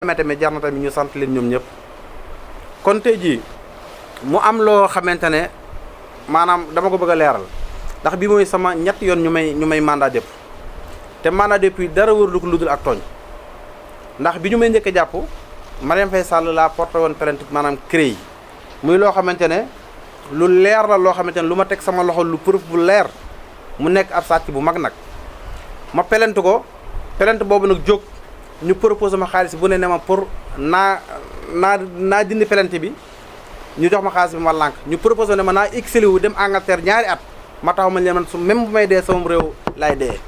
mais tamit jar na tamit ñu sant leen ñoom ñëpp kon tey jii mu am loo xamante ne maanaam dama ko bëgg a leeral ndax bi mooy sama ñett yoon ñu may mandat dépôt te mandat dépôt yi dara wërlu ko lu dul ak tooñ ndax bi ñu may njëkk a jàpp Marième Faye Sall laa porté woon plainte maanaam CREI muy loo xamante ne lu leer la loo xamante ne lu ma teg sama loxo lu preuve bu leer mu nekk ab sàcc bu mag nag ma plainte ko plainte boobu nag jóg ñu proposé ma xaalis bu ne ma pour naa dindi plainte bi ñu jox ma xaalis bi ma lànk ñu proposé ne ma naa exilé wu dem Angleterre ñaari at ma taxaw ma leen man su même bu may dee sama réew laay dee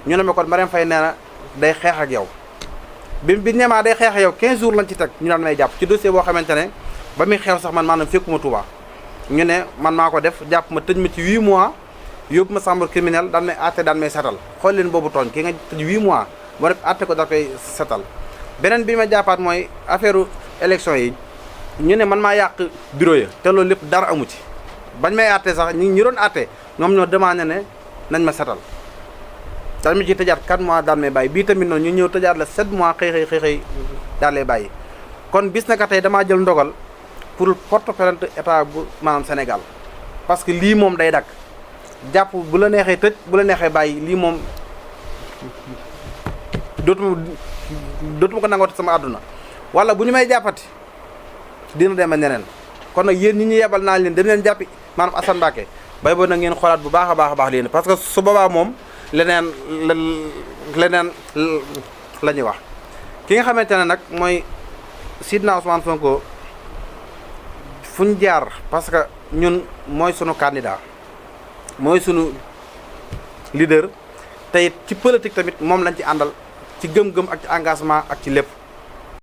ñu ne ma kon Marième Faye nee na day xeex ak yow bi ne maa day xeex ak yow 15 jours lañ ci teg ñu daan may jàpp ci dossier boo xamante ne ba muy xew sax man maanaam fekkuma Touba ñu ne man maa ko def jàpp ma tëj ma ci 8 mois yóbbu ma chambre criminelle daan may àtte daan may setal xool leen boobu tooñ ki nga tëj 8 mois boo def àtte ko da koy setal beneen bi ma jàppaat mooy affaire élection yi ñu ne man maa yàq bureau ya te loolu lépp dara amu ci bañ may àtte sax ñi doon àtte ñoom ñoo demandé ne nañ ma setal tamit ci tëjaat 4 mois daan may bàyyi bii tamit noonu ñu ñëw tëjaat la 7 mois xëy daan lay bàyyi kon bis naka tey damaa jël ndogal pour porte plainte état bu maanaam Sénégal parce que lii moom day dakk jàpp bu la neexee tëj bu la neexee bàyyi lii moom dootuma ko nangooti sama àdduna wala bu ñu may jàppati dina demee neneen kon nag yéen ñi ñu yebal naa leen dem leen jàppi maanaam Assane Mbacké bay boo nag ngeen xoolaat bu baax a baax leen parce que su boobaa moom leneen la ñuy wax ki nga xamante ne nag mooy Sidna Ousmane Sonko fu ñu jaar parce que ñun mooy sunu candidat mooy sunu leader te it ci politique tamit moom lañ ci àndal ci gëm-gëm ak ci engagement ak ci lépp